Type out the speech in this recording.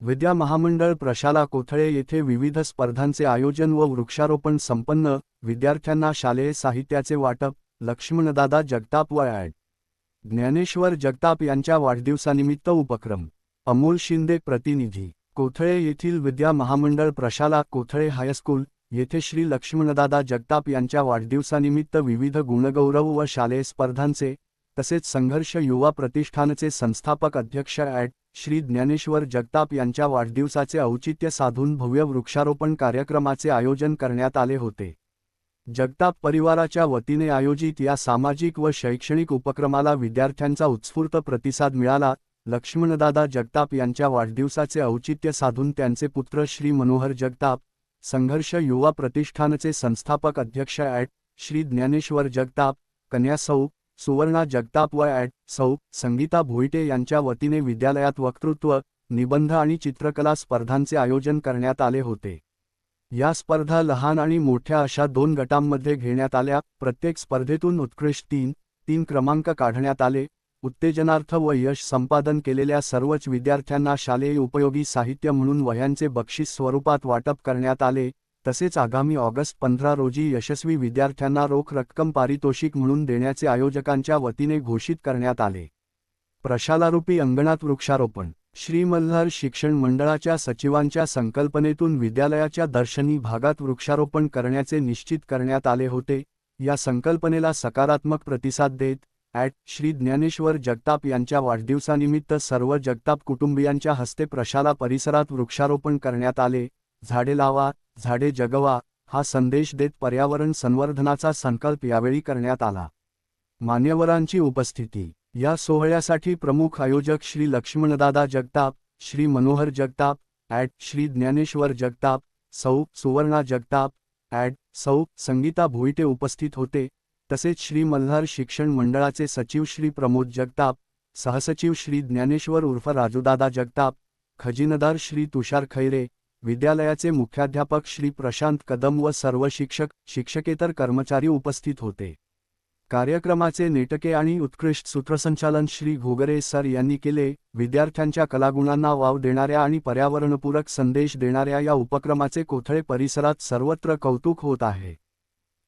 विद्या महामंडळ प्रशाला कोथळे येथे विविध स्पर्धांचे आयोजन व वृक्षारोपण संपन्न, विद्यार्थ्यांना शालेय साहित्याचे वाटप, लक्ष्मणदादा जगताप व ॲड. ज्ञानेश्वर जगताप यांच्या वाढदिवसानिमित्त उपक्रम. अमोल शिंदे प्रतिनिधी. कोथळे येथील विद्या महामंडळ प्रशाला कोथळे हायस्कूल येथे श्री लक्ष्मणदादा जगताप यांच्या वाढदिवसानिमित्त विविध गुणगौरव व शालेय स्पर्धांचे, तसेच संघर्ष युवा प्रतिष्ठानचे संस्थापक अध्यक्ष ॲड. श्री ज्ञानेश्वर जगताप यांच्या वाढदिवसाचे औचित्य साधून भव्य वृक्षारोपण कार्यक्रमाचे आयोजन करण्यात आले होते. जगताप परिवाराच्या वतीने आयोजित या सामाजिक व शैक्षणिक उपक्रमाला विद्यार्थ्यांचा उत्स्फूर्त प्रतिसाद मिळाला. लक्ष्मणदादा जगताप यांच्या वाढदिवसाचे औचित्य साधून त्यांचे पुत्र श्री मनोहर जगताप, संघर्ष युवा प्रतिष्ठानचे संस्थापक अध्यक्ष ॲड. श्री ज्ञानेश्वर जगताप, कन्या सौ. सुवर्णा जगताप व ॲड. सौ. संगीता भोईटे यांच्या वतीने विद्यालयात वक्तृत्व, निबंध आणि चित्रकला स्पर्धांचे आयोजन करण्यात आले होते. या स्पर्धा लहान आणि मोठ्या अशा 2 गटांमध्ये घेण्यात आल्या. प्रत्येक स्पर्धेतून उत्कृष्ट 3 क्रमांक काढण्यात आले. उत्तेजनार्थ व यश संपादन केलेल्या सर्वच विद्यार्थ्यांना शालेय उपयोगी साहित्य म्हणून वह्यांचे बक्षीस स्वरूपात वाटप करण्यात आले. तसेच आगामी ऑगस्ट 15 रोजी यशस्वी विद्यार्थ्यांना रोख रक्कम पारितोषिक म्हणून देण्याचे आयोजकांच्या वतीने घोषित करण्यात आले. प्रशालारूपी अंगणात वृक्षारोपण. श्री मल्हार शिक्षण मंडळाच्या सचिवांच्या संकल्पनेतून विद्यालयाच्या दर्शनी भागात वृक्षारोपण करण्याचे निश्चित करण्यात आले होते. या संकल्पनेला सकारात्मक प्रतिसाद देत ॲड. श्री ज्ञानेश्वर जगताप यांच्या वाढदिवसानिमित्त सर्व जगताप कुटुंबियांच्या हस्ते प्रशाला परिसरात वृक्षारोपण करण्यात आले. झाडे लावा, झाडे जगवा हा संदेश देत पर्यावरण संवर्धनाचा संकल्प यावेळी करण्यात आला. मान्यवरांची उपस्थिती. या सोहळ्यासाठी प्रमुख आयोजक श्री लक्ष्मणदादा जगताप, श्री मनोहर जगताप, ॲड. श्री ज्ञानेश्वर जगताप, सौ. सुवर्णा जगताप, ॲड. सौ. संगीता भोईटे उपस्थित होते. तसेच श्री मल्हार शिक्षण मंडळाचे सचिव श्री प्रमोद जगताप, सहसचिव श्री ज्ञानेश्वर उर्फ राजूदादा जगताप, खजिनदार श्री तुषार खैरे, विद्यालयाचे मुख्याध्यापक श्री प्रशांत कदम व सर्व शिक्षक, शिक्षकेतर कर्मचारी उपस्थित होते. कार्यक्रमाचे नेटके आणि उत्कृष्ट सूत्रसंचालन श्री घोगरे सर यांनी केले. विद्यार्थ्यांच्या कलागुणांना वाव देणाऱ्या आणि पर्यावरणपूरक संदेश देणाऱ्या या उपक्रमाचे कोथळे परिसरात सर्वत्र कौतुक होत आहे.